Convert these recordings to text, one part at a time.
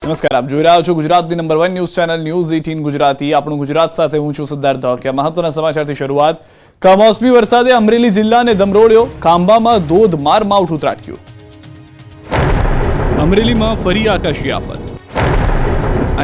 નમસ્કાર, આપ જોઈ રહ્યા છો ગુજરાતની number 1 news channel news 18 Gujarati. આપણું ગુજરાત સાથે હું છું સિદ્ધાર્થ ધોકિયા। મહત્વના સમાચારથી શરૂઆત। કમોસમી વરસાદે અમરેલી જિલ્લાને ધમરોળ્યો, ખાંભામાં ધોધમાર માવઠું ત્રાટક્યું। અમરેલીમાં ફરી આકાશી આફત,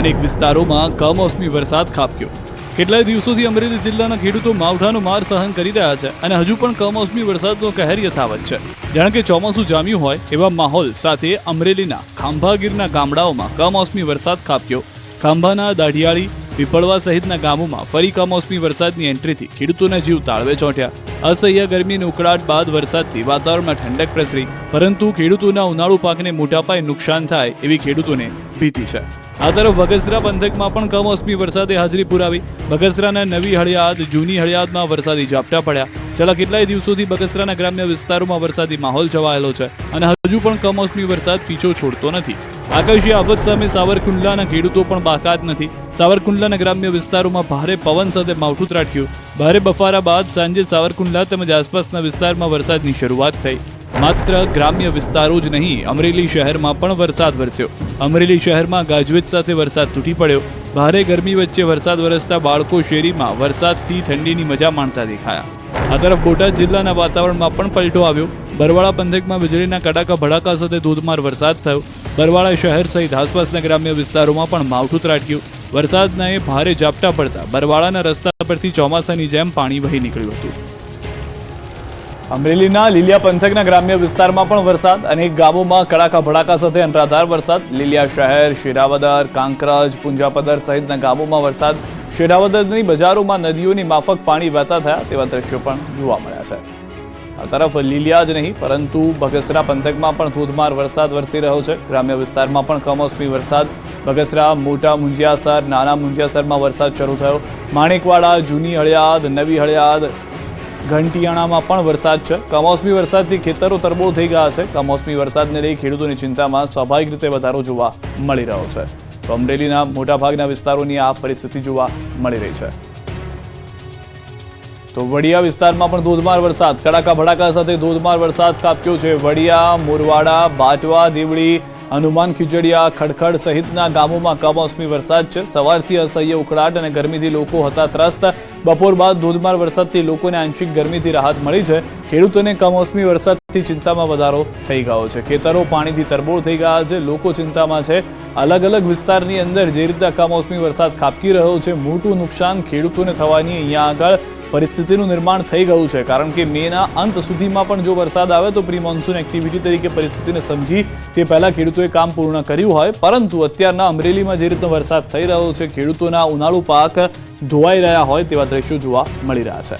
અનેક વિસ્તારોમાં કમોસમી વરસાદ ખાબક્યો। કેટલાય દિવસોથી અમરેલી જિલ્લાના ખેડૂતો માવઠાનો માર સહન કરી રહ્યા છે અને હજુ પણ કમોસમી વરસાદનો કહેર યથાવત છે। જાણે કે ચોમાસું જામ્યું હોય એવા માહોલ સાથે અમરેલીના ખાંભાગીરના ગામડાઓમાં કમોસમી વરસાદ ખાબક્યો। ખાંભાના દાઢિયાળી, પીપળવા સહિતના ગામોમાં ફરી કમોસમી વરસાદની એન્ટ્રીથી ખેડૂતોના જીવ તાળવે ચોંટ્યા। અસહ્ય ગરમી અને ઉકળાટ બાદ વરસાદથી વાતાવરણમાં ઠંડક પ્રસરી, પરંતુ ખેડૂતોના ઉનાળુ પાકને મોટા પાયે નુકસાન થાય એવી ખેડૂતોને ભીતિ છે। આ તરફ બગસરા પંથકમાં પણ કમોસમી વરસાદે હાજરી પુરાવી। બગસરાના નવી હળિયાદ, જૂની હળિયાદમાં વરસાદી ઝાપટા પડ્યા। છેલ્લા કેટલાય દિવસોથી બગસરાના ગ્રામ્ય વિસ્તારોમાં વરસાદી માહોલ છવાયેલો છે અને હજુ પણ કમોસમી વરસાદ પીછો છોડતો નથી। આકાશી આફત સામે સાવરકુંડલાના ખેડૂતો પણ બાકાત નથી। સાવરકુંડલાના ગ્રામ્ય વિસ્તારોમાં ભારે પવન સાથે માવઠું ત્રાટક્યું। ભારે બફારા બાદ સાંજે સાવરકુંડલા તેમજ આસપાસના વિસ્તારમાં વરસાદની શરૂઆત થઈ। માત્ર ગ્રામ્ય વિસ્તારો જ નહીં, અમરેલી શહેરમાં પણ વરસાદ વરસ્યો। અમરેલી શહેરમાં ગાજવીજ સાથે વરસાદ તૂટી પડ્યો। ભારે ગરમી વચ્ચે વરસાદ વરસતા બાળકો શેરીમાં વરસાદથી ઠંડીની મજા માણતા દેખાયા। આ તરફ બોટાદ જિલ્લાના વાતાવરણમાં પણ પલટો આવ્યો। બરવાળા પંથકમાં વીજળીના કડાકા ભડાકા સાથે ધોધમાર વરસાદ થયો। બરવાળા શહેર સહિત આસપાસના ગ્રામ્ય વિસ્તારોમાં પણ માવઠું ત્રાટક્યું। વરસાદના ભારે ઝાપટા પડતા બરવાળાના રસ્તા પરથી ચોમાસાની જેમ પાણી વહી નીકળ્યું હતું। અમરેલીના લીલિયા પંથકના ગ્રામ્ય વિસ્તારમાં પણ વરસાદ, અનેક ગામોમાં કડાકા ભડાકા સાથે અનરાધાર વરસાદ। લીલિયા શહેર, શેરાવદર, કાંકરાજ, પુંજાપદર સહિતના ગામોમાં વરસાદ। શેરાવદરની બજારોમાં નદીઓની માફક પાણી વહેતા થયા તેવા દ્રશ્યો પણ જોવા મળ્યા છે। આ તરફ લીલિયા જ નહીં પરંતુ બગસરા પંથકમાં પણ ધોધમાર વરસાદ વરસી રહ્યો છે। ગ્રામ્ય વિસ્તારમાં પણ કમોસમી વરસાદ। બગસરા, મોટા મુંજિયાસર, નાના મુંજિયાસરમાં વરસાદ શરૂ થયો। માણેકવાડા, જૂની હળિયાદ, નવી હળિયાદ, ઘંટિયાણામાં પણ વરસાદ છે। કમોસમી વરસાદથી ખેતરો તરબોળ થઈ ગયા છે। કમોસમી વરસાદને લઈ ખેડૂતોની ચિંતામાં સ્વાભાવિક રીતે વધારો જોવા મળી રહ્યો છે। તો અમરેલીના મોટાભાગના વિસ્તારોની આ પરિસ્થિતિ જોવા મળી રહી છે। તો વડિયા વિસ્તારમાં પણ ધોધમાર વરસાદ, કડાકા ભડાકા સાથે ધોધમાર વરસાદ ખાબક્યો છે। વડિયા, મોરવાડા, બાટવા, દેવળી, હનુમાન ખીજડીયા, ખડખડ સહિતના ગામોમાં કમોસમી વરસાદ છે। સવારથી અસહ્ય ઉકળાટ અને ગરમીથી લોકો હતા ત્રસ્ત। બપોર બાદ ધોધમાર વરસાદથી લોકોને આંશિક ગરમીથી રાહત મળી છે। ખેડૂતોને કમોસમી વરસાદથી ચિંતામાં વધારો થઈ ગયો છે। ખેતરો પાણીથી તરબોળ થઈ ગયા છે, લોકો ચિંતામાં છે। અલગ અલગ વિસ્તારની અંદર જે રીતે કમોસમી વરસાદ ખાબકી રહ્યો છે, મોટું નુકસાન ખેડૂતોને થવાની અહીંયા આગળ પરિસ્થિતિનું નિર્માણ થઈ ગયું છે। કારણ કે મેના અંત સુધીમાં પણ જો વરસાદ આવે તો પ્રી મોન્સૂન એક્ટિવિટી તરીકે પરિસ્થિતિને સમજી તે પહેલા ખેડૂતોએ કામ પૂર્ણ કર્યું હોય, પરંતુ અત્યારના અમરેલીમાં જે રીતનો વરસાદ થઈ રહ્યો છે, ખેડૂતોના ઉનાળુ પાક ધોવાઈ રહ્યા હોય તેવા દ્રશ્યો જોવા મળી રહ્યા છે।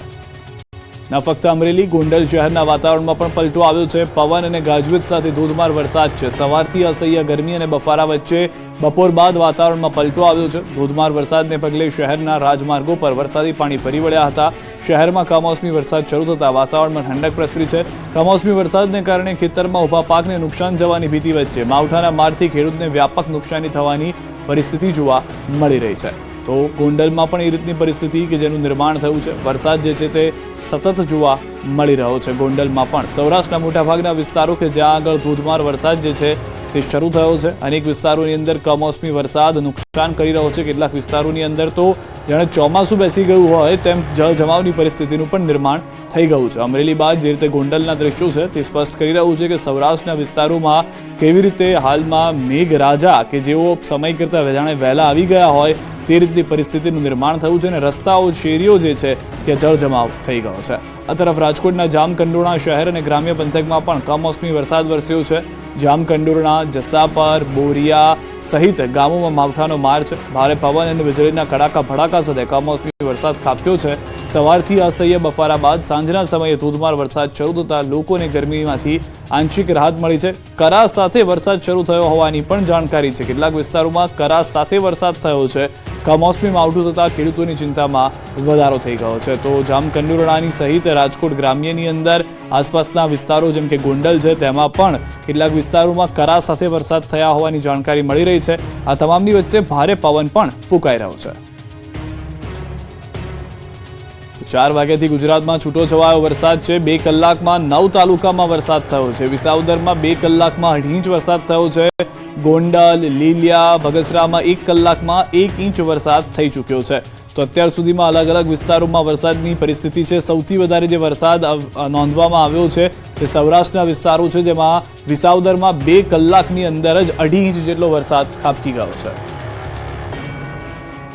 ના ફક્ત અમરેલી, ગોંડલ શહેરના વાતાવરણમાં પણ પલટો આવ્યો છે। પવન અને ગાજવીજ સાથે ધોધમાર વરસાદ છે। સવારથી અસહ્ય ગરમી અને બફારા વચ્ચે બપોર બાદ વાતાવરણમાં પલટો આવ્યો છે। ધોધમાર વરસાદને પગલે શહેરના રાજમાર્ગો પર વરસાદી પાણી ફરી વળ્યા હતા। શહેરમાં કમોસમી વરસાદ શરૂ થતા વાતાવરણમાં ઠંડક પ્રસરી છે। કમોસમી વરસાદને કારણે ખેતરમાં ઊભા પાકને નુકસાન જવાની ભીતિ વચ્ચે માવઠાના મારથી ખેડૂતને વ્યાપક નુકસાની થવાની પરિસ્થિતિ જોવા મળી રહી છે। તો ગોંડલમાં પણ એ રીતની પરિસ્થિતિ કે જેનું નિર્માણ થયું છે। વરસાદ જે છે તે સતત જોવા મળી રહ્યો છે। ગોંડલમાં પણ સૌરાષ્ટ્રના મોટાભાગના વિસ્તારો કે જ્યાં આગળ ધોધમાર વરસાદ જે છે તે શરૂ થયો છે। અનેક વિસ્તારોની અંદર કમોસમી વરસાદ નુકસાન કરી રહ્યો છે। કેટલાક વિસ્તારોની અંદર તો જાણે ચોમાસું બેસી ગયું હોય તેમ જળજમાવની પરિસ્થિતિનું પણ નિર્માણ થઈ ગયું છે। અમરેલી બાદ જે રીતે ગોંડલના દ્રશ્યો છે તે સ્પષ્ટ કરી રહ્યું છે કે સૌરાષ્ટ્રના વિસ્તારોમાં કેવી રીતે હાલમાં મેઘરાજા કે જેઓ સમય કરતાં જાણે વહેલા આવી ગયા હોય તે રીતની પરિસ્થિતિનું નિર્માણ થયું છે અને રસ્તાઓ, શેરીઓ જે છે ત્યાં જળજમાવ થઈ ગયો છે। આ તરફ રાજકોટના જામકંડોરણા શહેર અને ગ્રામ્ય પંથકમાં પણ કમોસમી વરસાદ વરસ્યો છે। જામકંડોરણા, જસાપર, બોરિયા સહિત ગામોમાં માવઠાનો માર છે। ભારે પવન અને વીજળીના કડાકા ભડાકા સાથે કમોસમી વરસાદ ખાબક્યો છે। સવારથી અસહ્ય બફારા બાદ સાંજના સમયે ધોધમાર વરસાદ શરૂ થતા લોકોને ગરમીમાંથી આંશિક રાહત મળી છે। કરા સાથે વરસાદ શરૂ થયો હોવાની પણ જાણકારી છે। કેટલાક વિસ્તારોમાં કરા સાથે વરસાદ થયો છે। કમોસમી માવઠું થતા ખેડૂતોની ચિંતામાં વધારો થઈ ગયો છે। તો જામકંડોરણાની સહિત રાજકોટ ગ્રામ્યની અંદર આસપાસના વિસ્તારો જેમ કે ગોંડલ છે તેમાં પણ કેટલાક વિસ્તારોમાં કરા સાથે વરસાદ થયા હોવાની જાણકારી મળી રહી છે। આ તમામની વચ્ચે ભારે પવન પણ ફૂંકાઈ રહ્યો છે। 4 વાગ્યાથી ગુજરાતમાં છૂટો છવાયો વરસાદ છે। 2 કલાકમાં 9 તાલુકામાં વરસાદ થયો છે। વિસાવદરમાં 2 કલાકમાં 8 ઇંચ વરસાદ થયો છે। ગોંડલ, લીલિયા, બગસરામાં 1 કલાકમાં 1 ઇંચ વરસાદ થઈ ચૂક્યો છે. તો અત્યાર સુધીમાં અલગ અલગ વિસ્તારોમાં વરસાદની પરિસ્થિતિ છે. સૌથી વધારે જે વરસાદ નોંધવામાં આવ્યો છે તે સૌરાષ્ટ્રના વિસ્તારો છે, જેમાં વિસાવદરમાં 2 કલાકની અંદર જ 2.5 ઇંચ જેટલો વરસાદ ખાબકી ગયો છે.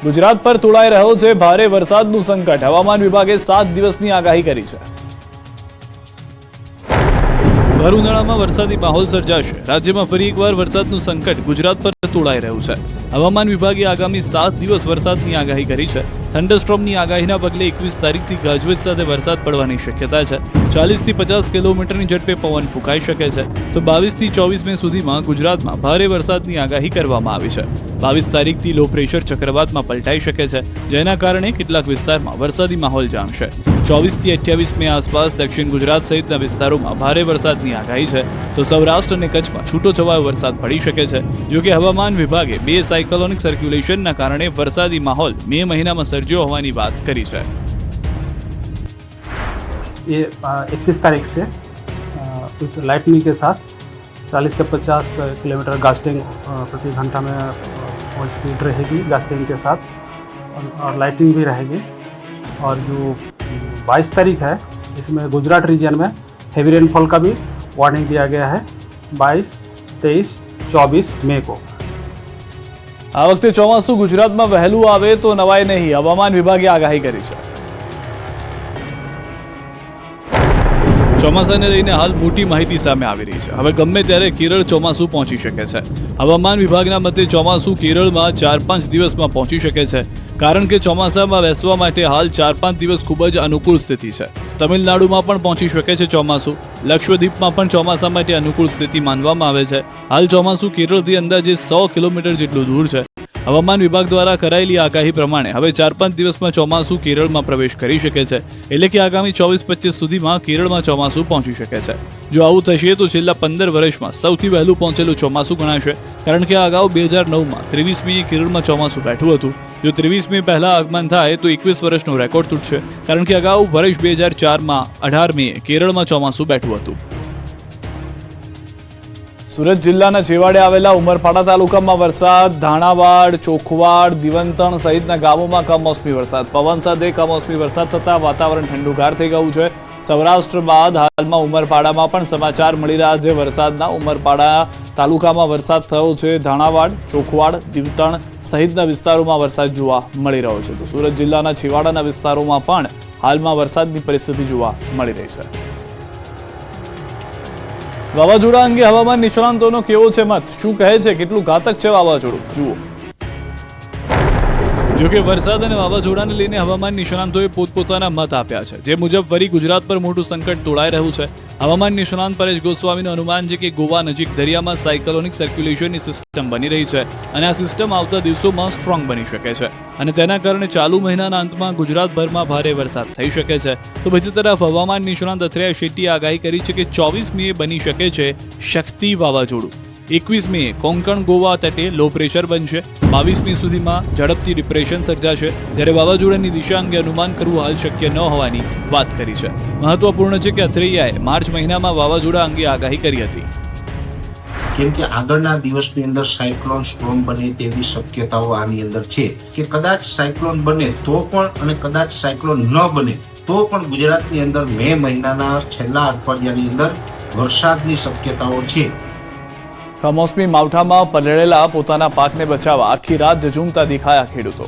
ગુજરાત પર તોળાઈ રહ્યો છે ભારે વરસાદનું સંકટ. હવામાન વિભાગે 7 દિવસની આગાહી કરી છે. ભર ઉનાળામાં વરસાદી માહોલ સર્જાશે. રાજ્યમાં ફરી એકવાર વરસાદનું સંકટ ગુજરાત પર તોળાઈ રહ્યું છે. હવામાન વિભાગે આગામી 7 દિવસ વરસાદની આગાહી કરી છે. થંડરસ્ટ્રોમની આગાહીના પગલે 21 તારીખથી ગાજવીજ સાથે વરસાદ પડવાની શક્યતા છે. 40 થી 50 કિલોમીટરની ઝડપે પવન ફૂંકાઈ શકે છે. તો 22 થી 24 મે સુધીમાં ગુજરાતમાં ભારે વરસાદની આગાહી કરવામાં આવી છે. 22 તારીખથી લો પ્રેશર ચક્રવાતમાં પલટાઈ શકે છે, જેના કારણે કેટલાક વિસ્તારમાં વરસાદી માહોલ જામશે. 24 થી 28 મે આસપાસ દક્ષિણ ગુજરાત સહિતના વિસ્તારોમાં ભારે વરસાદની આગાહી છે. તો સૌરાષ્ટ્ર અને કચ્છમાં છૂટોછવાયો વરસાદ પડી શકે છે. જોકે હવામાન વિભાગે 2 સાયક્લોનિક સર્ક્યુલેશનના કારણે વરસાદી માહોલ મે મહિનામાં સર્જ્યો હોવાની વાત કરી છે. ये 21 तारीख से विथ लाइटनिंग के साथ 40 से 50 किलोमीटर गास्टिंग प्रति घंटा में वो स्पीड रहेगी गास्टिंग के साथ और लाइटिंग भी रहेगी. और जो 22 तारीख है इसमें गुजरात रीजन में हेवी रेनफॉल का भी वार्निंग दिया गया है 22, 23, 24 मई को. આ વખતે ચોમાસું ગુજરાતમાં વહેલું આવે તો નવાય નહીં, હવામાન વિભાગે આગાહી કરી છે. ચોમાસાને લઈને હાલ મોટી માહિતી સામે આવી રહી છે. હવે ગમે ત્યારે કેરળ ચોમાસું પહોંચી શકે છે. હવામાન વિભાગના મતે ચોમાસું કેરળમાં 4-5 દિવસમાં પહોંચી શકે છે, કારણ કે ચોમાસામાં બેસવા માટે હાલ 4-5 દિવસ ખૂબ જ અનુકૂળ સ્થિતિ છે. તમિલનાડુમાં પણ પહોંચી શકે છે ચોમાસું. લક્ષદ્વીપમાં પણ ચોમાસા માટે અનુકૂળ સ્થિતિ માનવામાં આવે છે. હાલ ચોમાસું કેરળથી અંદાજે 100 કિલોમીટર જેટલું દૂર છે. હવામાન વિભાગ દ્વારા કરાયેલી આગાહી પ્રમાણે હવે 4-5 દિવસમાં ચોમાસું કેરળમાં પ્રવેશ કરી શકે છે. એટલે કે આગામી 24-25 સુધીમાં કેરળમાં ચોમાસું પહોંચી શકે છે. જો આવું થશે તો છેલ્લા 15 વર્ષમાં સૌથી વહેલું પહોંચેલું ચોમાસું ગણાશે, કારણ કે અગાઉ 2009માં 23 મે કેરળમાં ચોમાસું બેઠું હતું. જો 23 મે પહેલા આગમન થાય તો 21 વર્ષનો રેકોર્ડ તૂટશે, કારણ કે અગાઉ વર્ષ 2004માં 18 મે કેરળમાં ચોમાસું બેઠું હતું. સુરત જિલ્લાના છેવાડે આવેલા ઉમરપાડા તાલુકામાં વરસાદ. ધાણાવાડ, ચોખવાડ, દિવંતણ સહિતના ગામોમાં કમોસમી વરસાદ. પવન સાથે કમોસમી વરસાદ થતા વાતાવરણ ઠંડુગાર થઈ ગયું છે. સૌરાષ્ટ્ર બાદ હાલમાં ઉમરપાડામાં પણ સમાચાર મળી રહ્યા છે વરસાદના. ઉમરપાડા તાલુકામાં વરસાદ થયો છે. ધાણાવાડ, ચોખવાડ, દિવંતણ સહિતના વિસ્તારોમાં વરસાદ જોવા મળી રહ્યો છે. તો સુરત જિલ્લાના છેવાડાના વિસ્તારોમાં પણ હાલમાં વરસાદની પરિસ્થિતિ જોવા મળી રહી છે. વાવાઝોડા અંગે હવામાન નિષ્ણાંતોનો કેવો છે મત? શું કહે છે? કેટલું ઘાતક છે વાવાઝોડું? જુઓ. જોકે વરસાદ અને વાવાઝોડાને લઈને હવામાન નિષ્ણાંતોએ પોતપોતાના મત આપ્યા છે. જે મુજબ ફરી ગુજરાત પર મોટું સંકટ તોળાઈ રહ્યું છે. હવામાન નિષ્ણાંત પરેશ ગોસ્વામીનું અનુમાન છે કે ગોવા નજીક દરિયામાં સાયક્લોનિક સર્ક્યુલેશનની સિસ્ટમ બની રહી છે અને આ સિસ્ટમ આવતા દિવસોમાં સ્ટ્રોંગ બની શકે છે અને તેના કારણે ચાલુ મહિનાના અંતમાં ગુજરાતભરમાં ભારે વરસાદ થઈ શકે છે. તો બીજી તરફ હવામાન નિષ્ણાંત અથર્યા શેટ્ટીએ આગાહી કરી છે કે 24 મે બની શકે છે શક્તિ વાવાઝોડું. 21 મે કોંકણ ગોવા તટે લો પ્રેશર બનશે. 22 મે સુધીમાં ઝડપથી ડિપ્રેશન સર્જાશે. જ્યારે વાવાઝોડાની દિશા અંગે અનુમાન કરવું હાલ શક્ય ન હોવાની વાત કરી છે. મહત્વપૂર્ણ છે કે અથરૈયાએ માર્ચ મહિનામાં વાવાઝોડા અંગે આગાહી કરી હતી. કેમ કે આગળના દિવસની અંદર સાયક્લોન સ્ટ્રોમ બને તેવી શક્યતાઓ આની અંદર છે કે કદાચ સાયક્લોન બને તો પણ અને કદાચ સાયક્લોન ન બને તો પણ ગુજરાતની અંદર મે મહિનાના છેલ્લા અઠવાડિયાની અંદર વરસાદની શક્યતાઓ છે. કમોસમી માવઠામાં પલળેલા પોતાના પાકને બચાવવા આખી રાત ઝઝૂમતા દેખાયા ખેડૂતો.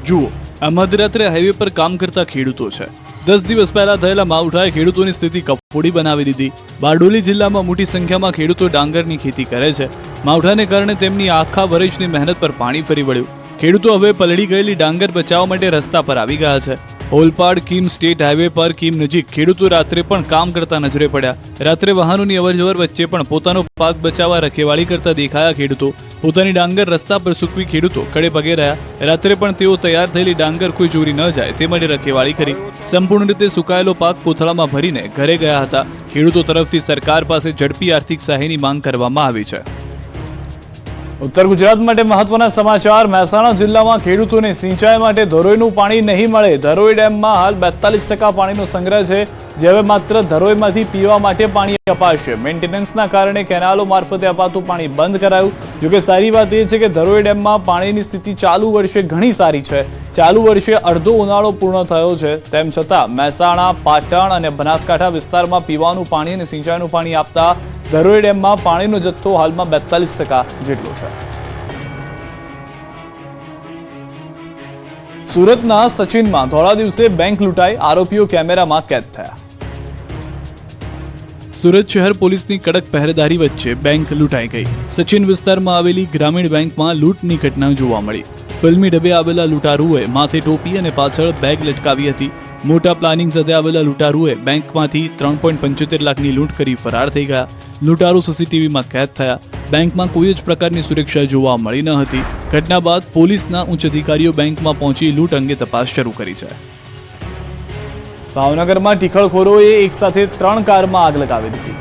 જુઓ, આ મધરાત્રે હાઈવે પર કામ કરતા ખેડૂતો છે. 10 દિવસ પહેલા થયેલા માવઠાએ ખેડૂતોની સ્થિતિ કફોડી બનાવી દીધી. બારડોલી જિલ્લામાં મોટી સંખ્યામાં ખેડૂતો ડાંગરની ખેતી કરે છે. માવઠાને કારણે તેમની આખા વર્ષની મહેનત પર પાણી ફરી વળ્યું. ખેડૂતો હવે પલળી ગયેલી ડાંગર બચાવવા માટે રસ્તા પર આવી ગયા છે. ઓલપાડ કીમ સ્ટેટ હાઈવે પર કીમ નજીક ખેડૂતો રાત્રે પણ કામ કરતા નજરે પડ્યા. રાત્રે વાહનોની અવરજવર વચ્ચે પણ પોતાનો પાક બચાવવા રખેવાળી કરતા દેખાયા ખેડૂતો. પોતાની ડાંગર રસ્તા પર સૂકવી ખેડૂતો ખડે પગે રહ્યા. રાત્રે પણ તેઓ તૈયાર થયેલી ડાંગર કોઈ ચોરી ન જાય તે માટે રખેવાળી કરી. સંપૂર્ણ રીતે સુકાયેલો પાક કોથળામાં ભરીને ઘરે ગયા હતા. ખેડૂતો તરફથી સરકાર પાસે ઝડપી આર્થિક સહાયની માંગ કરવામાં આવી છે. ઉત્તર ગુજરાત માટે મહત્વના સમાચાર. મહેસાણા જિલ્લામાં ખેડૂતોને સિંચાઈ માટે ધરોઈનું પાણી નહીં મળે. ધરોઈ ડેમમાં હાલ 42% પાણીનો સંગ્રહ છે. જે હવે માત્ર ધરોઈમાંથી પીવા માટે પાણી અપાશે. મેન્ટેનન્સના કારણે કેનાલો મારફતે અપાતું પાણી બંધ કરાયું. જોકે સારી વાત એ છે કે ધરોઈ ડેમમાં પાણીની સ્થિતિ ચાલુ વર્ષે ઘણી સારી છે. ચાલુ વર્ષે અડધો ઉનાળો પૂર્ણ થયો છે, તેમ છતાં મહેસાણા, પાટણ અને બનાસકાંઠા વિસ્તારમાં પીવાનું પાણી અને સિંચાઈનું પાણી આપતા ધરોઈ ડેમમાં પાણીનો જથ્થો હાલમાં 42% જેટલો છે. સુરતના સચિનમાં ધોળા દિવસે બેંક લૂંટાઈ, આરોપીઓ કેમેરામાં કેદ થયા. સુરત શહેર પોલીસની કડક પહેરેદારી વચ્ચે બેંક લૂંટાઈ ગઈ. સચિન વિસ્તારમાં આવેલી ગ્રામીણ બેંકમાં લૂંટની ઘટના જોવા મળી. ફિલ્મી ડબે આવેલા લૂંટારુએ માથે ટોપી અને પાછળ બેગ લટકાવી હતી. મોટા પ્લાનિંગ સાથે આવેલા લૂંટારુએ બેંકમાંથી 3.75 લાખની લૂંટ કરી ફરાર થઈ ગયા. લૂંટારુ સીસીટીવીમાં કેદ થયા. બેંકમાં કોઈ જ પ્રકારની સુરક્ષા જોવા મળી ન હતી. ઘટના બાદ પોલીસના ઉચ્ચ અધિકારીઓ બેંકમાં પહોંચી લૂંટ અંગે તપાસ શરૂ કરી છે. ભાવનગરમાં ટીખળખોરોએ એક સાથે 3 કારમાં આગ લગાવી દીધી.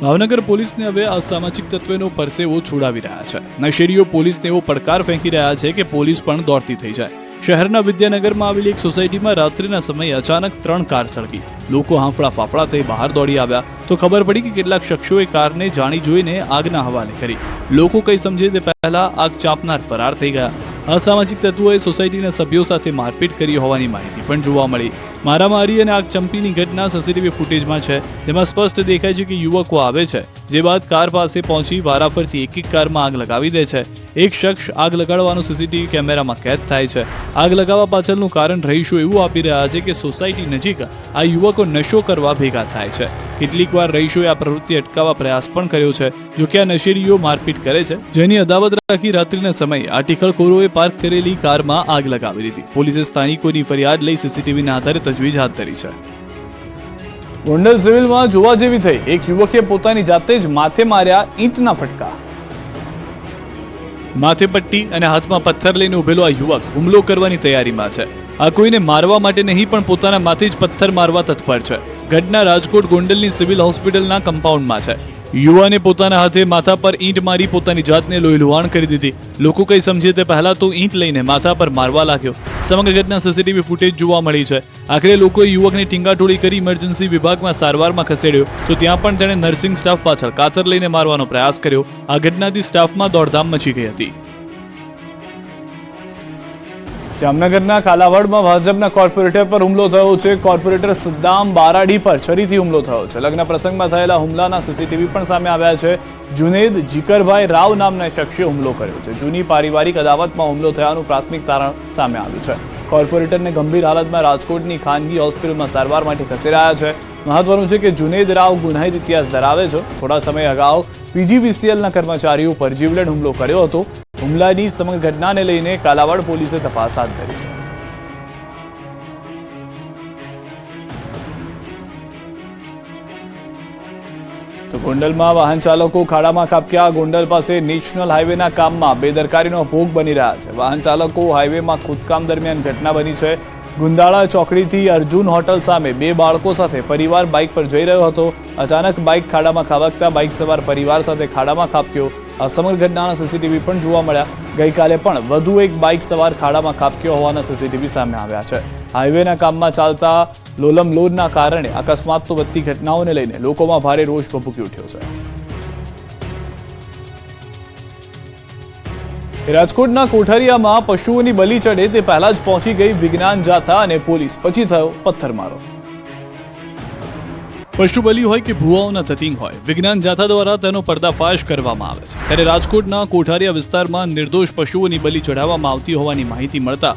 ભાવનગર પોલીસને હવે અસામાજિક તત્વોનો પરસેવો છોડાવી રહ્યા છે. નશેરીઓ પોલીસને એવો પડકાર ફેંકી રહ્યા છે કે પોલીસ પણ દોડતી થઈ જાય. શહેરના વિદ્યાનગરમાં આવેલી એક સોસાયટીમાં રાત્રિના સમયે અચાનક 3 કાર સળગી. લોકો હાંફળા ફાફડા થઈ બહાર દોડી આવ્યા તો ખબર પડી કે કેટલાક શખ્સોએ કારને જાણી જોઈને આગના હવાલે કરી. લોકો કંઈ સમજે તે પહેલા આગ ચાંપનાર ફરાર થઈ ગયા. અસામાજિક તત્વોએ સોસાયટીના સભ્યો સાથે મારપીટ કરી હોવાની માહિતી પણ જોવા મળી. મારામારી અને આગ ચંપીની ઘટના સીસીટીવી ફૂટેજમાં છે. તેમાં સ્પષ્ટ દેખાય છે કે યુવકો આવે છે, જે બાદ કાર પાસે પહોંચી વારાફરતી એક કારમાં આગ લગાવી દે છે. એક શખ્સ આગ લગાડવાનું સીસીટીવી કેમેરામાં કેદ થાય છે. આગ લગાવવા પાછળનું કારણ રહીશો એવું આપી રહ્યા છે કે સોસાયટી નજીક આ યુવકો નશો કરવા ભેગા થાય છે. કેટલીક વાર રહીશોએ આ પ્રવૃત્તિ અટકાવવા પ્રયાસ પણ કર્યો છે. જોકે આ નશેરીઓ મારપીટ કરે છે, જેની અદાવત રાખી રાત્રિના સમયે આ ટીખળખોરોએ પાર્ક કરેલી કારમાં આગ લગાવી દીધી. પોલીસે સ્થાનિકોની ફરિયાદ લઈ સીસીટીવીના આધારે તજવીજ હાથ ધરી છે. ગોંડલ સિવિલમાં જોવા જેવી થઈ. એક યુવકે પોતાની જાતે જ માથે માર્યા ઈંટના ફટકા. માથે પટ્ટી અને હાથમાં પથ્થર લઈને ઉભેલો આ યુવક હુમલો કરવાની તૈયારીમાં છે. આ કોઈને મારવા માટે નહીં પણ પોતાના માથે જ પથ્થર મારવા તત્પર છે. ઘટના રાજકોટ ગોંડલની સિવિલ હોસ્પિટલના કમ્પાઉન્ડમાં છે. યુવાને પોતાના હાથે માથા પર ઈંટ મારી પોતાની જાતને લોહીલુહાણ કરી દીધી. લોકો કંઈ સમજે તે પહેલા તો ઈંટ લઈને માથા પર મારવા લાગ્યો. સમગ્ર ઘટના સીસીટીવી ફૂટેજ જોવા મળી છે. આખરે લોકોએ યુવકને ટીંગાટોળી કરી ઇમરજન્સી વિભાગમાં સારવારમાં ખસેડ્યો તો ત્યાં પણ તેણે નર્સિંગ સ્ટાફ પાછળ કાતર લઈને મારવાનો પ્રયાસ કર્યો. આ ઘટનાથી સ્ટાફમાં દોડધામ મચી ગઈ હતી. જામનગરના કાલાવાડમાં ભાજપના કોર્પોરેટર પર હુમલો થયો છે. કોર્પોરેટર સદ્દામ બારાડી પર છરીથી હુમલો થયો છે. લગ્ન પ્રસંગમાં થયેલા હુમલાના સીસીટીવી પણ સામે આવ્યા છે. જુનેદ જીકરભાઈ રાવ નામના શખ્સે હુમલો કર્યો છે. જૂની પારિવારિક અદાવતમાં હુમલો થયાનું પ્રાથમિક તારણ સામે આવ્યું છે. કોર્પોરેટરને ગંભીર હાલતમાં રાજકોટની ખાનગી હોસ્પિટલમાં સારવાર માટે ખસેડાયા છે. મહત્વનું છે કે જુનેદ રાવ ગુનાહિત ઇતિહાસ ધરાવે છે. થોડા સમય અગાઉ પીજીવીસીએલના કર્મચારીઓ પર જીવલેણ હુમલો કર્યો હતો. હુમલાની સમગ્ર ઘટનાને લઈને કાલાવાડ પોલીસે તપાસ હાથ ધરી છે. તો ગોંડલમાં વાહન ચાલકો ખાડામાં ખાબક્યા. ગોંડલ પાસે નેશનલ હાઈવેના કામમાં બેદરકારીનો ભોગ બની રહ્યા છે. વાહન ચાલકો હાઈવેમાં ખોદકામ દરમિયાન ઘટના બની છે. ગુંદાળા ચોકડીથી અર્જુન હોટલ સામે 2 બાળકો સાથે પરિવાર બાઇક પર જઈ રહ્યો હતો. અચાનક બાઇક ખાડામાં ખાબકતા બાઇક સવાર પરિવાર સાથે ખાડામાં ખાબક્યો. આ સમગ્ર ઘટનાના સીસીટીવી પણ જોવા મળ્યા. ગઈકાલે પણ વધુ એક બાઇક સવાર ખાડામાં ખાબક્યો હોવાના સીસીટીવી સામે આવ્યા છે. હાઈવેના કામમાં ચાલતા લોલમલોડના કારણે અકસ્માતો વધતી ઘટનાઓને લઈને લોકોમાં ભારે રોષ ભભૂકી ઉઠ્યો છે. રાજકોટના કોઠારીયામાં પશુઓની બલી ચડે તે પહેલા જ પહોંચી ગઈ વિજ્ઞાન જાથા અને પોલીસ. પછી થયો પથ્થરમારો. પશુ બલી હોય કે ભુવાઓના ધતિંગ હોય, વિજ્ઞાન જાથા દ્વારા તેનો પર્દાફાશ કરવામાં આવે છે. ત્યારે રાજકોટના કોઠારીયા વિસ્તારમાં નિર્દોષ પશુઓની બલી ચઢાવવામાં આવતી હોવાની માહિતી મળતા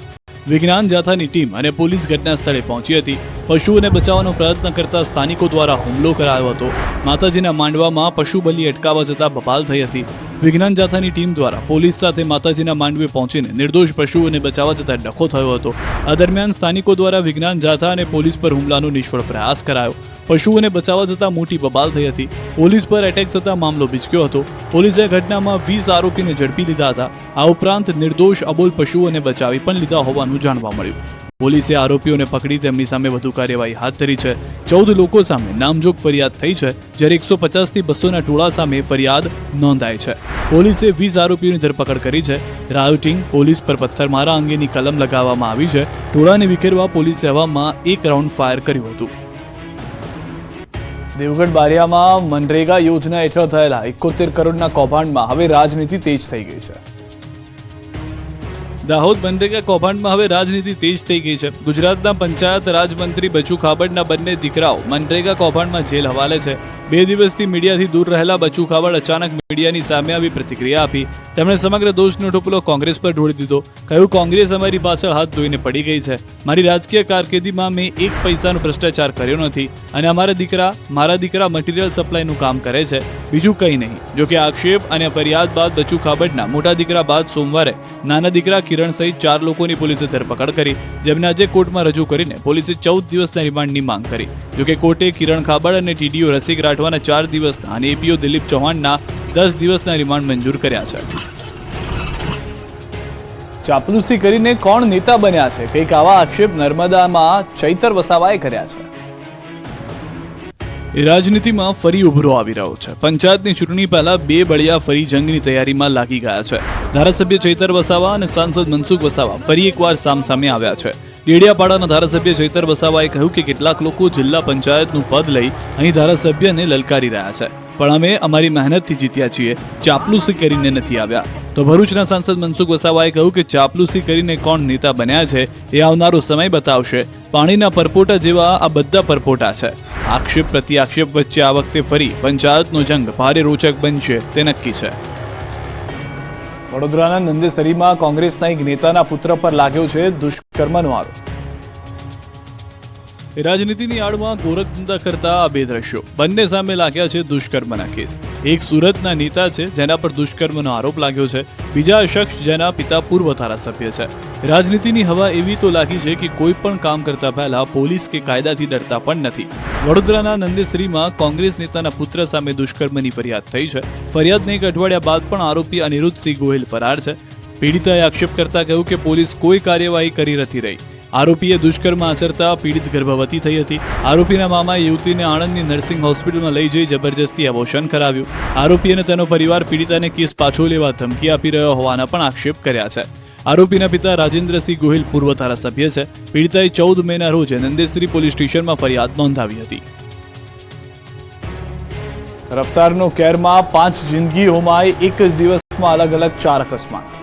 વિજ્ઞાન જાથાની ટીમ અને પોલીસ ઘટના સ્થળે પહોંચી હતી. પશુઓને બચાવવાનો પ્રયત્ન કરતા સ્થાનિકો દ્વારા હુમલો કરાયો હતો. માતાજીના માંડવામાં પશુ બલી અટકાવવા જતા બબાલ થઈ હતી. વિજ્ઞાન જાથાની ટીમ દ્વારા પોલીસ સાથે માતાજીના માંડવે પહોંચીને નિર્દોષ પશુઓને બચાવવા જતા ડખો થયો હતો. આ દરમિયાન સ્થાનિકો દ્વારા વિજ્ઞાન જાથા અને પોલીસ પર હુમલાનો નિષ્ફળ પ્રયાસ કરાયો. પશુઓને બચાવવા જતા મોટી બબાલ થઈ હતી. પોલીસ પર એટેક થતા મામલો ભીચક્યો હતો. પોલીસે ઘટનામાં 20 આરોપીને ઝડપી લીધા હતા. આ ઉપરાંત નિર્દોષ અબોલ પશુઓને બચાવી પણ લીધા હોવાનું જાણવા મળ્યું. પોલીસે આરોપીઓને પકડી તેમની સામે વધુ કાર્યવાહી હાથ ધરી છે. 14 લોકો સામે નામજોગ ફરિયાદ થઈ છે, જ્યારે 150 થી 200 ના ટોળા સામે ફરિયાદ નોંધાઈ છે. પોલીસે 20 આરોપીઓની ધરપકડ કરી છે. રાયોટિંગ, પોલીસ પર પથ્થરમારા અંગેની કલમ લગાવવામાં આવી છે. ટોળાને વિખેરવા પોલીસે હવામાં 1 રાઉન્ડ ફાયર કર્યું હતું. દેવગઢ બારિયામાં મનરેગા યોજના હેઠળ થયેલા 71 કરોડના કૌભાંડમાં હવે રાજનીતિ તેજ થઈ ગઈ છે. દાહોદ મનરેગા કૌભાંડમાં હવે રાજનીતિ તેજ થઈ ગઈ છે. ગુજરાતના પંચાયત રાજ મંત્રી બચુ ખાબડના બંને દીકરાઓ મનરેગા કૌભાંડમાં જેલ હવાલે છે. 2 દિવસથી મીડિયાથી દૂર રહેલા બચુ ખાબડ અચાનક મીડિયાની સામે આવી પ્રતિક્રિયા આપી. તેમણે સમગ્ર દોષનો ટોપલો કોંગ્રેસ પર ઢોળી દીધો. કહ્યું, કોંગ્રેસ અમારી પાછળ હાથ ધોઈને પડી ગઈ છે. મારી રાજકીય કારકિર્દીમાં મેં 1 પૈસાનો ભ્રષ્ટાચાર કર્યો નથી અને મારા દીકરા મટીરીયલ સપ્લાયનું કામ કરે છે, બીજું કંઈ નહીં. જોકે આક્ષેપ અને ફરિયાદ બાદ બચુ ખાબડના મોટા દીકરા બાદ સોમવારે નાના દીકરા કિરણ સહિત 4 લોકોની પોલીસે ધરપકડ કરી, જેમને આજે કોર્ટમાં રજૂ કરીને પોલીસે 14 દિવસના રિમાન્ડની માંગ કરી. જોકે કોર્ટે કિરણ ખાબડ અને ટીડીઓ રસિક રાઠવાના 4 દિવસના અને એપીઓ દિલીપ ચૌહાણના 10 દિવસના રિમાન્ડ મંજૂર કર્યા છે. ચાપલુસી કરીને કોણ નેતા બન્યા છે? કંઈક આવા આક્ષેપ નર્મદામાં ચૈતર વસાવાએ કર્યા છે. રાજનીતિમાં ફરી ઉભરો આવી રહ્યો છે. પંચાયતની ચૂંટણી પહેલા 2 બળિયા ફરી જંગની તૈયારીમાં લાગી ગયા છે. ધારાસભ્ય ચૈતર વસાવા અને સાંસદ મનસુખ વસાવા ફરી એકવાર સામસામે આવ્યા છે. ડેડિયાપાડાના ધારાસભ્ય ચૈતર વસાવાએ કહ્યું કે કેટલાક લોકો જિલ્લા પંચાયતનું પદ લઈ અહીં ધારાસભ્યને લલકારી રહ્યા છે, પણ અમે અમારી મહેનતથી જીત્યા છીએ, ચાપલુસી કરીને નથી આવ્યા. તો ભરૂચના સાંસદ મનસુખ વસાવાએ કહ્યું કે ચાપલુસી કરીને કોણ નેતા બન્યા છે એ આવનારો સમય બતાવશે. પાણીના પરપોટા જેવા આ બધા પરપોટા છે. આક્ષેપ પ્રતિ આક્ષેપ વચ્ચે આ વખતે ફરી પંચાયતનો જંગ ભારે રોચક બનશે તે નક્કી છે. વડોદરાના નંદેસરીમાં કોંગ્રેસના એક નેતાના પુત્ર પર લાગ્યો છે દુષ્કર્મનો આરોપ. રાજનીતિની આડમાં ગોરખધંધા કરતા આ 2 દ્રશ્યો. બંને સામે લાગ્યા છે દુષ્કર્મના કેસ. એક સુરતના નેતા છે જેના પર દુષ્કર્મનો આરોપ લાગ્યો છે, બીજા શખ્સ જેના પિતા પૂર્વ ધારાસભ્ય છે. રાજનીતિની હવા એવી તો લાગી છે કે કોઈ પણ કામ કરતા પહેલા પોલીસ કે કાયદાથી ડરતા પણ નથી. વડોદરાના નંદેસરીમાં કોંગ્રેસ નેતાના પુત્ર સામે દુષ્કર્મની ફરિયાદ થઈ છે. ફરિયાદને 1 અઠવાડિયા બાદ પણ આરોપી અનિરુદ્ધસિંહ ગોહિલ ફરાર છે. પીડિતાએ આક્ષેપ કરતા કહ્યું કે પોલીસ કોઈ કાર્યવાહી કરી નથી રહી. આરોપીએ દુષ્કર્મ આચરતા પીડિત ગર્ભવતી થઈ હતી. આરોપીના મામાએ યુવતીને આણંદની નર્સિંગ હોસ્પિટલમાં લઈ જઈ જબરજસ્તી એબોર્શન કરાવ્યું. આરોપી અને તેનો પરિવાર પીડિતાને કેસ પાછો લેવા ધમકી આપી રહ્યો હોવાના પણ આક્ષેપ કર્યા છે. આરોપીના પિતા રાજેન્દ્રસિંહ ગોહિલ પૂર્વ ધારાસભ્ય છે. પીડિતાએ 14 મેના રોજ નંદેસરી પોલીસ સ્ટેશનમાં ફરિયાદ નોંધાવી હતી. રફતારનો કેરમાં 5 જિંદગીઓમાં એક જ દિવસમાં અલગ અલગ 4 અકસ્માત.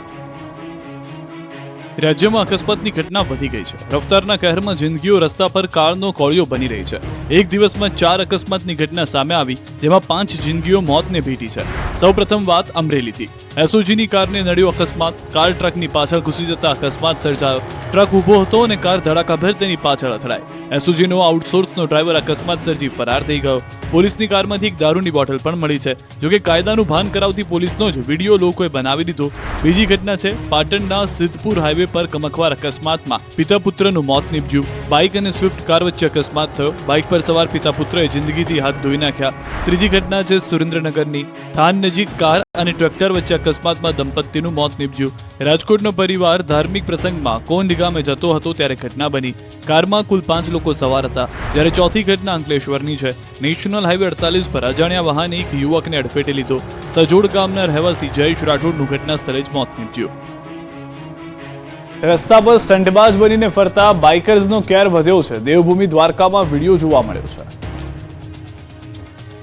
રાજ્યમાં અકસ્માતની ઘટના વધી ગઈ છે. રફતારના કહેરમાં જિંદગીઓ રસ્તા પર કાળનો કોળિયો બની રહી છે. એક દિવસમાં 4 અકસ્માતની ઘટના સામે આવી, જેમાં 5 જિંદગીઓ મોતને ભેટી છે. સૌપ્રથમ વાત અમરેલીથી. એસઓજીની કારને નડ્યો અકસ્માત. કાર ટ્રકની પાછળ ઘૂસી જતા અકસ્માત સર્જાયો. ટ્રક ઊભો હતો અને કાર ધડાકાભેર તેની પાછળ અથડાઈ. એસઓજીનો આઉટસોર્સનો ડ્રાઈવર અકસ્માત સર્જી ફરાર થઈ ગયો. પોલીસની કારમાંથી એક દારૂની બોટલ પણ મળી છે. જોકે કાયદાનું ભાન કરાવતી પોલીસનો જ વિડીયો લોકોએ બનાવી દીધો. બીજી ઘટના છે પાટણના સિદ્ધપુર હાઈવે પર કમકવાર અકસ્માતમાં પિતા પુત્રનું મોત નીપજ્યું. બાઇક અને સ્વિફ્ટ કાર વચ્ચે અકસ્માત થયો. બાઇક પર સવાર પિતા પુત્રએ જિંદગીથી હાથ ધોઈ નાખ્યા. ત્રીજી ઘટના છે સુરેન્દ્રનગરની. થાન નજીક કાર અને ટ્રેક્ટર વચ્ચે અકસ્માતમાં દંપતીનું મોત નીપજ્યું. રાજકોટનો પરિવાર ધાર્મિક પ્રસંગમાં કોંઢ ગામે જતો હતો ત્યારે ઘટના બની. કારમાં કુલ 5 લોકો સવાર હતા, જ્યારે ચોથી ઘટના અંકલેશ્વરની છે. નેશનલ હાઈવે 48 પર અજાણ્યા વાહને એક યુવકને અડફેટે લીધો. સજોડ ગામના રહેવાસી જયેશ રાઠોડનું ઘટના સ્થળે જ મોત નીપજ્યું. રસ્તા પર સ્ટંટબાજ બનીને ફરતા બાઇકર્સનો કેર વધ્યો છે. દેવભૂમિ દ્વારકામાં વિડીયો જોવા મળ્યો છે.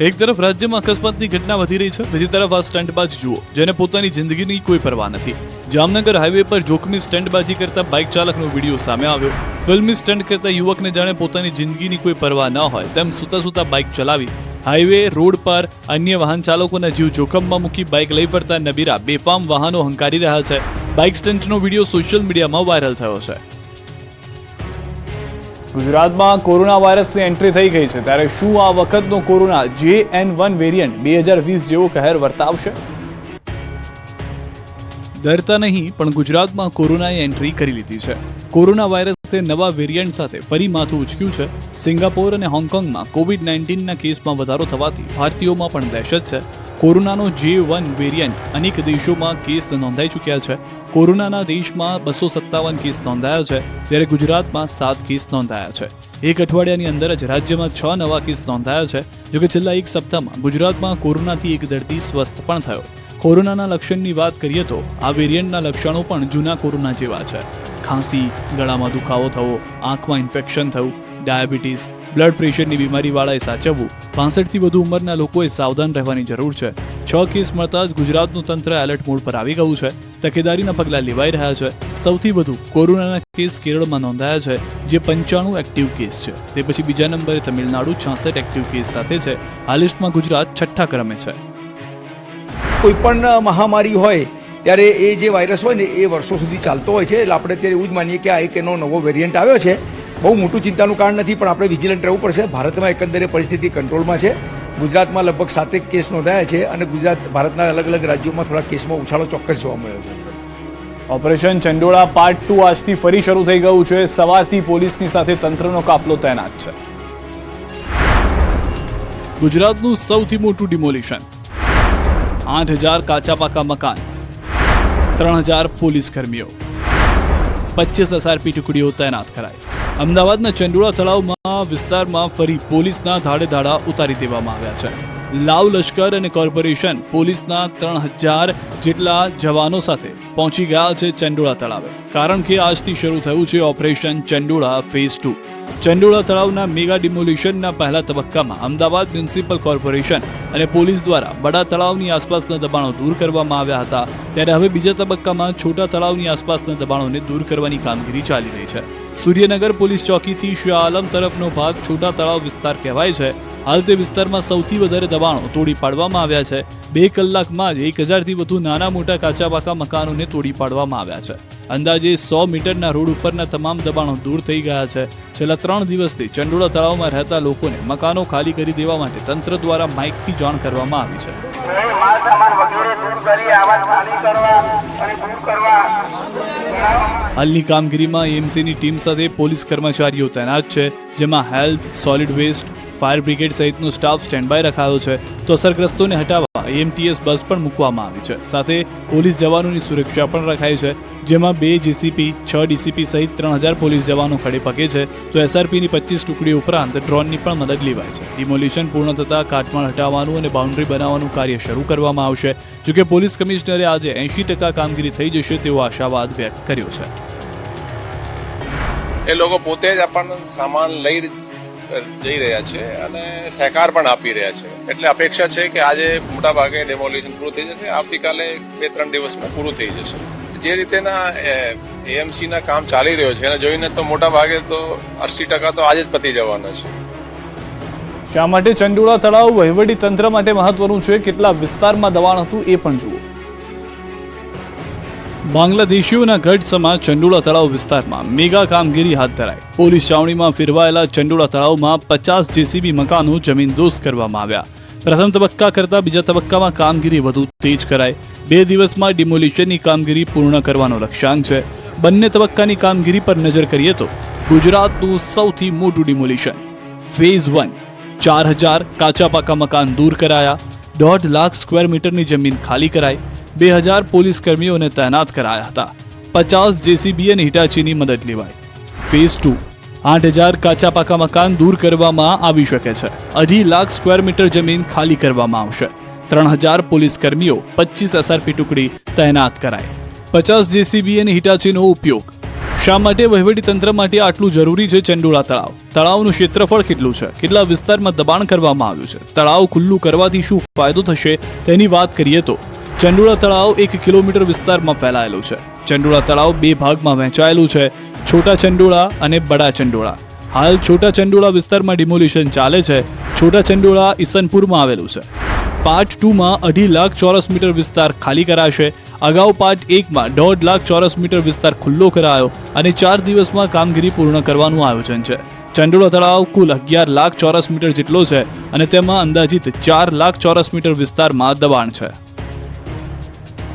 એક તરફ રાજ્યમાં અકસ્માતની ઘટના વધી રહી છે, બીજી તરફ આ સ્ટંટબાજ જુઓ, જેને પોતાની જિંદગીની કોઈ પરવા નથી. જામનગર હાઈવે પર જોખમી સ્ટંટબાજી કરતા બાઇક ચાલકનો વિડીયો સામે આવ્યો. ફિલ્મી સ્ટંટ કરતા યુવકને જાણે પોતાની જિંદગીની કોઈ પરવા ન હોય તેમ સૂતા સૂતા બાઇક ચલાવી હાઈવે રોડ પર અન્ય વાહન ચાલકોના જીવ જોખમમાં મૂકી બાઇક લઈ ફરતા નબીરા બેફામ વાહનો હંકારી રહ્યા છે. બાઇક સ્ટંટનો વિડીયો સોશિયલ મીડિયામાં વાયરલ થયો છે. ગુજરાતમાં કોરોના વાયરસની એન્ટ્રી થઈ ગઈ છે, ત્યારે શું આ વખતનો કોરોના JN1 વેરિયન્ટ 2020 જેવો કહેર વર્તાવશે? ડરતા નહીં, પણ ગુજરાતમાં કોરોનાએ એન્ટ્રી કરી લીધી છે. કોરોના વાયરસે નવા વેરિયન્ટ સાથે ફરી માથું ઉચક્યું છે. સિંગાપોર અને હોંગકોંગમાં COVID-19ના કેસમાં વધારો થવાથી ભારતીયોમાં પણ દહેશત છે. કોરોનાનો J1 વેરિયન્ટ અનેક દેશોમાં કેસ નોંધાઈ ચૂક્યા છે. કોરોનાના દેશમાં 257 કેસ નોંધાયા છે, જ્યારે ગુજરાતમાં 7 કેસ નોંધાયા છે. એક અઠવાડિયાની અંદર જ રાજ્યમાં 6 નવા કેસ નોંધાયા છે. જોકે છેલ્લા એક સપ્તાહમાં ગુજરાતમાં કોરોનાથી એક દર્દી સ્વસ્થ પણ થયો. કોરોનાના લક્ષણની વાત કરીએ તો આ વેરિયન્ટના લક્ષણો પણ જૂના કોરોના જેવા છે. ખાંસી, ગળામાં દુખાવો થવો, આંખમાં ઇન્ફેક્શન થવું, ડાયાબિટીસ, બ્લડ પ્રેશરની બીમારીવાળાએ સાચવવું. 65થી વધુ ઉંમરના લોકોએ સાવધાન રહેવાની જરૂર છે. 6 કેસ મળતા જ ગુજરાતનું તંત્ર એલર્ટ મોડ પર આવી ગયું છે. તકેદારીના પગલાં લેવાઈ રહ્યા છે. સૌથી વધુ કોરોનાના કેસ કેરળમાં નોંધાયા છે, જે 95 એક્ટિવ કેસ છે. તે પછી બીજા નંબરે તમિલનાડુ 66 એક્ટિવ કેસ સાથે છે. આ લિસ્ટમાં ગુજરાત 6ઠ્ઠા ક્રમે છે. કોઈ પણ મહામારી હોય ત્યારે એ જે વાયરસ હોય ને એ વર્ષો સુધી ચાલતો હોય છે. એટલે આપણે ત્યારે એવું જ માનીએ કે આ એક એનો નવો વેરિયન્ટ આવ્યો છે. બહુ મોટું ચિંતાનું કારણ નથી, પણ આપણે વિજિલન્ટ રહેવું પડશે. ભારતમાં એકંદરે પરિસ્થિતિ કંટ્રોલમાં છે. ગુજરાતમાં લગભગ 7 કેસ નોંધાયા છે અને ભારતના અલગ અલગ રાજ્યોમાં થોડા કેસમાં ઉછાળો ચોક્કસ જોવા મળ્યો છે. ઓપરેશન ચંડોળા પાર્ટ 2 આજથી ફરી શરૂ થઈ ગયું છે. સવારથી પોલીસની સાથે તંત્રનો કાફલો તૈનાત છે. ગુજરાતનું સૌથી મોટું ડિમોલિશન, 8,000 કાચા પાકા મકાન, 3,000 પોલીસ કર્મીઓ, 25 SRP ટુકડીઓ તૈનાત કરાઈ. અમદાવાદના ચંડોળા તળાવમાં વિસ્તારમાં ફરી પોલીસના ધાડે ઉતારી દેવામાં આવ્યા છે. લાવ લશ્કર અને કોર્પોરેશન પોલીસના 3,000 જેટલા જવાનો સાથે પહોંચી ગયા છે ચંડોળા તળાવે, કારણ કે આજથી શરૂ થયું છે ઓપરેશન ચંડોળા ફેઝ 2. ચંડોળા તળાવના મેગા ડિમોલિશનના પહેલા તબક્કામાં અમદાવાદ મ્યુનિસિપલ કોર્પોરેશન અને પોલીસ દ્વારા બડા તળાવની આસપાસના દબાણો દૂર કરવામાં આવ્યા હતા. ત્યારે હવે બીજા તબક્કામાં છોટા તળાવની આસપાસના દબાણોને દૂર કરવાની કામગીરી ચાલી રહી છે. સૂર્યનગર પોલીસ ચોકીથી શાહ આલમ તરફનો ભાગ છોટા તળાવ વિસ્તાર કહેવાય છે. હાલ તે વિસ્તારમાં સૌથી વધારે દબાણો તોડી પાડવામાં આવ્યા છે. 2 કલાકમાં જ 1,000થી વધુ નાના મોટા કાચા પાકા મકાનોને તોડી પાડવામાં આવ્યા છે. અંદાજે 100 મીટરના રોડ ઉપરના તમામ દબાણો દૂર થઈ ગયા છે. છેલ્લા 3 દિવસથી ચંડોળા તળાવમાં રહેતા લોકોને મકાનો ખાલી કરી દેવા માટે તંત્ર દ્વારા માઇકથી જાણ કરવામાં આવી છે. હાલની કામગીરીમાં એએમસીની ટીમ સાથે પોલીસ કર્મચારીઓ તૈનાત છે, જેમાં health, solid waste, fire brigade સહિતનો સ્ટાફ સ્ટેન્ડ બાય રખાયો છે. તો અસરગ્રસ્તોને હટાવવા એએમટીએસ બસ પણ મૂકવામાં આવી છે. સાથે પોલીસ જવાનોની સુરક્ષા પણ રખાઈ છે, જેમાં 2 જેસીપી, 6 ડીસીપી સહિત 3,000 પોલીસ જવાનો ખડે પગે છે. તો એસઆરપીની 25 ટુકડી ઉપરાંત ડ્રોનની પણ મદદ લેવાય છે. ડિમોલિશન પૂર્ણ થતાં કાટમાળ હટાવવાનું અને બાઉન્ડ્રી બનાવવાનું કાર્ય શરૂ કરવામાં આવશે. જોકે પોલીસ કમિશનરે આજે 80% કામગીરી થઈ જશે તેવો આશાવાદ વ્યક્ત કર્યો છે. એ લોકો પોતે જ આપણને સામાન લઈ જઈ રહ્યા છે અને સહકાર પણ આપી રહ્યા છે. એટલે અપેક્ષા છે કે આજે મોટા ભાગે ડેમોલિશન પૂરું થઈ જશે. આવતીકાલે 2-3 દિવસમાં પૂરું થઈ જશે. જે રીતેના એએમસીના કામ ચાલી રહ્યો છે એને જોઈને તો મોટા ભાગે તો 80% તો આજે જ પતી જવાના છે. શા માટે ચંડોળા તળાવ વહીવટી તંત્ર માટે મહત્વનું છે? કેટલા વિસ્તારમાં દબાણ હતું એ પણ જુઓ. બાંગ્લાદેશીઓના ગઢ સમા ચંડોળા તળાવ વિસ્તારમાં મેગા કામગીરી હાથ ધરાઈ. પોલીસ છાવણીમાં ફેરવાયેલા ચંડોળા તળાવમાં 50 જેસીબી મકાનો જમીનદોસ્ત કરવામાં આવ્યા. પ્રથમ તબક્કા કરતાં બીજા તબક્કામાં કામગીરી વધુ તેજ કરાઈ. 2 દિવસમાં ડિમોલિશનની કામગીરી પૂર્ણ કરવાનો લક્ષ્યાંક છે. બંને તબક્કાની કામગીરી પર નજર કરીએ તો ગુજરાતનું સૌથી મોટું ડિમોલિશન ફેઝ 1, 4,000 કાચા પાકા મકાન દૂર કરાયા, 1.5 લાખ સ્ક્વેર મીટરની જમીન ખાલી કરાઈ, 2,000 પોલીસ કર્મીઓને તૈનાત કરાયા હતા, 50 જેસીબી અને હિટાચીની મદદ લેવાઈ. ફેઝ 2, 8,000 કાચા પાકા મકાન દૂર કરવામાં આવી શકે છે. 2.5 લાખ સ્ક્વેર મીટર જમીન ખાલી કરવામાં આવશે. 3,000 પોલીસ કર્મીઓ, 25 એસઆરપી ટુકડી તૈનાત કરાઈ. 50 જેસીબી અને હિટાચીનો ઉપયોગ. શા માટે વહીવટીતંત્ર માટે આટલું જરૂરી છે ચંડોળા તળાવ? તળાવનું ક્ષેત્રફળ કેટલું છે? કેટલા વિસ્તારમાં દબાણ કરવામાં આવ્યું છે? તળાવ ખુલ્લું કરવાથી શું ફાયદો થશે તેની વાત કરીએ તો ચંડોળા તળાવ 1 કિલોમીટર વિસ્તારમાં ફેલાયેલું છે. ચંડોળા તળાવ 2 ભાગમાં વહેંચાયેલું છે, છોટા ચંડોળા અને બડા ચંડોળા. હાલ છોટા ચંડોળા વિસ્તારમાં ડિમોલિશન ચાલે છે. છોટા ચંડોળા ઈસનપુરમાં આવેલું છે. પાર્ટ 2માં 2.5 લાખ ચોરસ મીટર વિસ્તાર ખાલી કરાશે. અગાઉ પાર્ટ 1માં 1.5 લાખ ચોરસ મીટર વિસ્તાર ખુલ્લો કરાયો અને 4 દિવસમાં કામગીરી પૂર્ણ કરવાનું આયોજન છે. ચંડોળા તળાવ કુલ 11 લાખ ચોરસ મીટર જેટલો છે અને તેમાં અંદાજિત 4 લાખ ચોરસ મીટર વિસ્તારમાં દબાણ છે.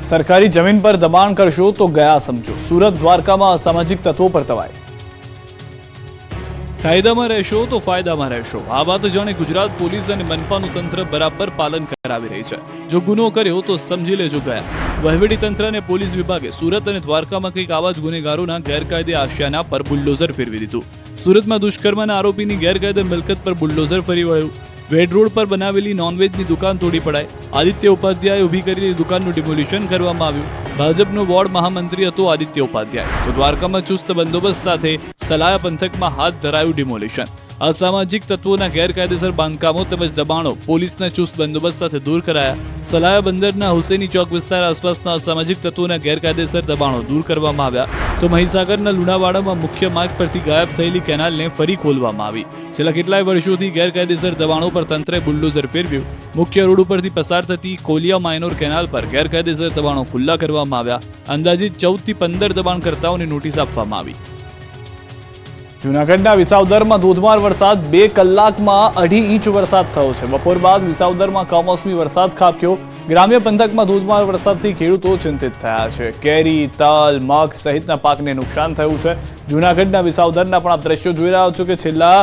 સરકારી જમીન પર દબાણ કરશો તો ગયા સમજો. સુરત દ્વારકામાં અસામાજિક તત્વો પર તવાઈ. કાયદામાં રહેશો તો ફાયદામાં રહેશો, આ વાત જાણે ગુજરાત પોલીસ અને મનપાનું તંત્ર બરાબર પાલન કરાવી રહી છે. જો ગુનો કર્યો તો સમજી લેજો ગયા. વહીવટી તંત્ર અને પોલીસ વિભાગે સુરત અને દ્વારકામાં કંઈક આવા જ ગુનેગારોના ગેરકાયદે આશિયાના પર બુલડોઝર ફેરવી દીધું. સુરતમાં દુષ્કર્મના આરોપીની ગેરકાયદે મિલકત પર બુલડોઝર ફરી વળ્યું. વેડ રોડ પર બનાવેલી નોનવેજની દુકાન તોડી પડાઈ. આદિત્ય ઉપાધ્યાય ઊભી કરેલી દુકાનનું ડિમોલિશન કરવામાં આવ્યું. ભાજપનો વોર્ડ મહામંત્રી હતો આદિત્ય ઉપાધ્યાય. તો દ્વારકામાં ચુસ્ત બંદોબસ્ત સાથે સલાયા પંથકમાં હાથ ધરાયું ડિમોલિશન. અસામાજિક તત્વોના ગેરકાયદેસર બાંધકામો તેમજ દબાણો પોલીસના ચુસ્ત બંદોબસ્ત સાથે દૂર કરાયા. સલાયા બંદરના હુસેની ચોક વિસ્તાર આસપાસના અસામાજિક તત્વોના ગેરકાયદેસર દબાણો દૂર કરવામાં આવ્યા. તો મહીસાગરના લુણાવાડામાં મુખ્ય માર્ગ પરથી ગાયબ થયેલી કેનાલને ફરી ખોલવામાં આવી. છેલ્લા કેટલાય વર્ષોથી ગેરકાયદેસર દબાણો પર તંત્રે બુલડોઝર ફેરવ્યું. મુખ્ય રોડ ઉપરથી પસાર થતી કોલિયા માઇનોર કેનાલ પર ગેરકાયદેસર દબાણો ખુલ્લા કરવામાં આવ્યા. અંદાજિત 14 થી 15 દબાણકર્તાઓને નોટિસ આપવામાં આવી. જૂનાગઢના વિસાવદરમાં ધોધમાર વરસાદ, 2 કલાકમાં 2.5 ઇંચ વરસાદ થયો છે. બપોર બાદ વિસાવદરમાં કમોસમી વરસાદ ખાબક્યો. ગ્રામ્ય પંથકમાં ધોધમાર વરસાદથી ખેડૂતો ચિંતિત થયા છે. કેરી, તલ, મગ સહિતના પાકને નુકસાન થયું છે. જૂનાગઢના વિસાવદરના પણ આપ દ્રશ્યો જોઈ રહ્યા છો કે છેલ્લા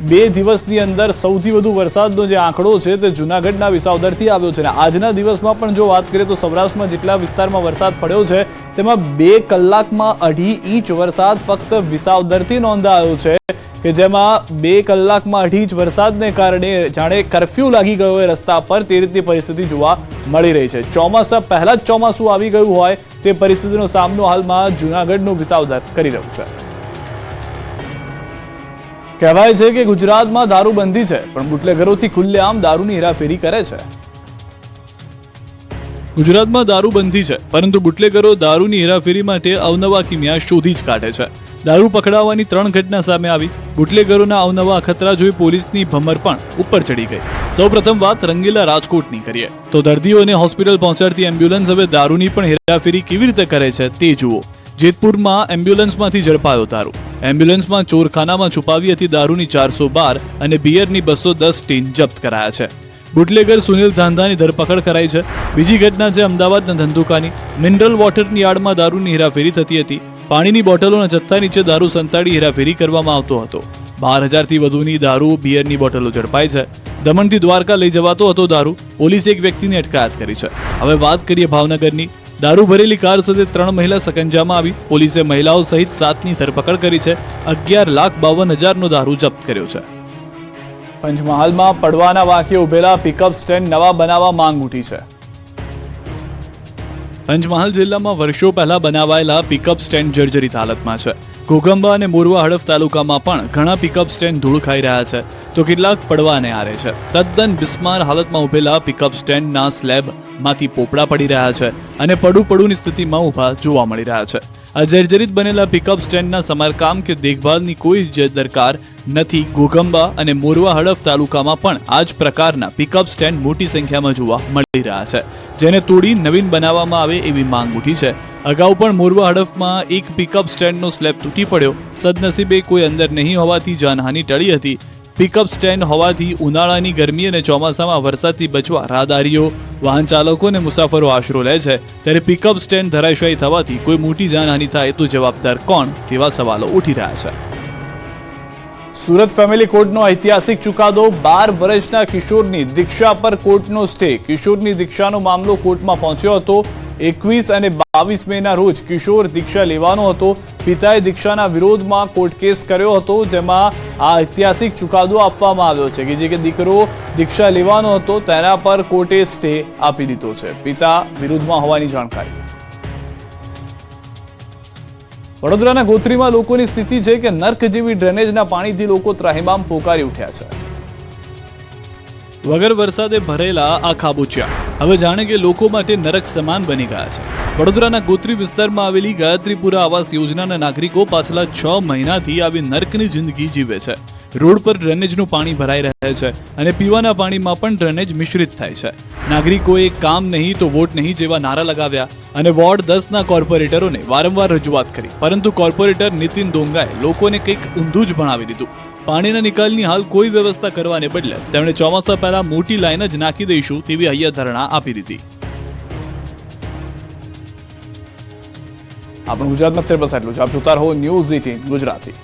2 દિવસની અંદર સૌથી વધુ વરસાદનો જે આંકડો છે તે જૂનાગઢના વિસાવદરથી આવ્યો છે. અને આજના દિવસમાં પણ જો વાત કરીએ તો સૌરાષ્ટ્રમાં જેટલા વિસ્તારમાં વરસાદ પડ્યો છે તેમાં 2 કલાકમાં 2.5 ઇંચ વરસાદ ફક્ત વિસાવદરથી નોંધાયો છે, કે જેમાં 2 કલાકમાં 2.5 ઇંચ વરસાદને કારણે જાણે કરફ્યુ લાગી ગયો હોય રસ્તા પર, તે રીતની પરિસ્થિતિ જોવા મળી રહી છે. ચોમાસા પહેલા જ ચોમાસું આવી ગયું હોય તે પરિસ્થિતિનો સામનો હાલમાં જૂનાગઢનું વિસાવદર કરી રહ્યું છે. કહેવાય છે કે ગુજરાતમાં દારૂબંધી છે, પણ બુટલેગરોથી ખુલ્લેઆમ દારૂની હેરાફેરી કરે છે. ગુજરાતમાં દારૂબંધી છે, પરંતુ બુટલેગરો દારૂની હેરાફેરી માટે અવનવા કિમિયા શોધી જ કાઢે છે. દારૂ પકડાવવાની 3 ઘટના સામે આવી. બુટલેગરોના અવનવા અખતરા જોઈ પોલીસની ભમર પણ ઉપર ચડી ગઈ. સૌપ્રથમ વાત રંગીલા રાજકોટની કરીએ તો દર્દીઓને હોસ્પિટલ પહોંચાડતી એમ્બ્યુલન્સ હવે દારૂની પણ હેરાફેરી કેવી રીતે કરે છે તે જુઓ. જેતપુરમાં એમ્બ્યુલન્સમાંથી ઝડપાયો દારૂ. એમ્બ્યુલન્સમાં ચોરખાનામાં છુપાવી હતી દારૂની 412 અને બિયરની 210 ટીન જપ્ત કરાયા છે. બુટલેગર સુનિલ ધાંધાની ધરપકડ કરાઈ છે. બીજી ઘટના છે અમદાવાદના ધંધુકાની. મિનરલ વોટરની યાર્ડમાં દારૂની હેરાફેરી થતી હતી. પાણીની બોટલોના જથ્થા નીચે દારૂ સંતાડી હેરાફેરી કરવામાં આવતો હતો. 12,000થી વધુની દારૂ બિયરની બોટલો ઝડપાઈ છે. દમણથી દ્વારકા લઈ જવાતો હતો દારૂ. પોલીસે એક વ્યક્તિની અટકાયત કરી છે. હવે વાત કરીએ ભાવનગરની. દારૂ ભરેલી કાર સાથે 3 મહિલા સકંજામાં આવી. પોલીસે મહિલાઓ સહિત 7ની ધરપકડ કરી છે. 11,52,000નો દારૂ જપ્ત કર્યો છે. પંચમહાલમાં પડવાના વાંકે ઉભેલા પિકઅપ સ્ટેન્ડ નવા બનાવવા માંગ ઉઠી છે. પંચમહાલ જિલ્લામાં વર્ષો પહેલા બનાવાયેલા પિકઅપ સ્ટેન્ડ જર્જરિત હાલતમાં છે. ઘોઘંબા અને મોરવા હડફ તાલુકામાં પણ ઘણા પિકઅપ સ્ટેન્ડ ધૂળ ખાઈ રહ્યા છે, તો કેટલાક પડવાને આરે છે. તદ્દન બિસ્માર હાલતમાં ઉભેલા પિકઅપ સ્ટેન્ડના સ્લેબમાંથી પોપડા પડી રહ્યા છે અને પડુની સ્થિતિમાં ઊભા જોવા મળી રહ્યા છે. આ જર્જરિત બનેલા પિકઅપ સ્ટેન્ડના સમારકામ કે દેખભાલની કોઈ જ દરકાર નથી. ઘોઘંબા અને મોરવા હડફ તાલુકામાં પણ આ જ પ્રકારના પિકઅપ સ્ટેન્ડ મોટી સંખ્યામાં જોવા મળી રહ્યા છે, જેને તોડી નવીન બનાવવામાં આવે એવી માંગ ઉઠી છે. અગાઉ પણ મોરવા હડફમાં એક પિકઅપ સ્ટેન્ડનો સ્લેબ તૂટી પડ્યો. સદનસીબે કોઈ અંદર નહીં હોવાથી જાનહાનિ ટળી હતી. પિકઅપ સ્ટેન્ડ હોવાથી ઉનાળાની ગરમી અને ચોમાસામાં વરસાદથી બચવા રાહદારીઓ, વાહન ચાલકો અને મુસાફરો આશરો લે છે. ત્યારે પિકઅપ સ્ટેન્ડ ધરાશાયી થવાથી કોઈ મોટી જાનહાનિ થાય તો જવાબદાર કોણ, તેવા સવાલો ઉઠી રહ્યા છે. સુરત ફેમિલી કોર્ટનો ઐતિહાસિક ચુકાદો. 12 વર્ષના કિશોરની દીક્ષા પર કોર્ટનો સ્ટે. કિશોરની દીક્ષાનો મામલો કોર્ટમાં પહોંચ્યો હતો. 21 અને 22 મેના રોજ કિશોર દીક્ષા લેવાનો હતો. પિતાએ દીક્ષાના વિરોધમાં કોર્ટ કેસ કર્યો હતો, જેમાં આ ઐતિહાસિક ચુકાદો આપવામાં આવ્યો છે કે જે દીકરો દીક્ષા લેવાનો હતો તેના પર કોર્ટે સ્ટે આપી દીધો છે. પિતા વિરુદ્ધમાં હોવાની જાણકારી. વડોદરાના ગોત્રીમાં લોકોની સ્થિતિ છે કે નર્ક જેવી ડ્રેનેજના પાણીથી લોકો ત્રાહિમામ પોકારી ઉઠ્યા છે. વગર વરસાદે ભરેલા આ ખાબોચિયા હવે જાણે કે લોકો માટે નરક સમાન બની ગયા છે. વડોદરાના ગોત્રી વિસ્તારમાં આવેલી ગાયત્રીપુરા આવાસ યોજનાના નાગરિકો પાછલા 6 મહિનાથી આવી નર્કની જિંદગી જીવે છે. રોડ પર ડ્રેનેજનું પાણી ભરાઈ રહે છે અને પીવાના પાણીમાં પણ ડ્રેનેજ મિશ્રિત થાય છે. નાગરિકોએ કામ નહીં તો વોટ નહીં જેવા નારા લગાવ્યા અને વોર્ડ 10ના કોર્પોરેટરોને વારંવાર રજૂઆત કરી, પરંતુ કોર્પોરેટર નીતિન ડોંગાએ લોકોને કંઈક ઊંધું જ ભણાવી દીધું. પાણીના નિકાલની હાલ કોઈ વ્યવસ્થા કરવાને બદલે તેમણે ચોમાસા પહેલા મોટી લાઈન જ નાખી દઈશું તેવી હૈયાધારણા આપી દીધી. આપણું ગુજરાતમાં અત્યારે બસ એટલું જ. આપ જોતા રહો ન્યૂઝ 18 ગુજરાતી.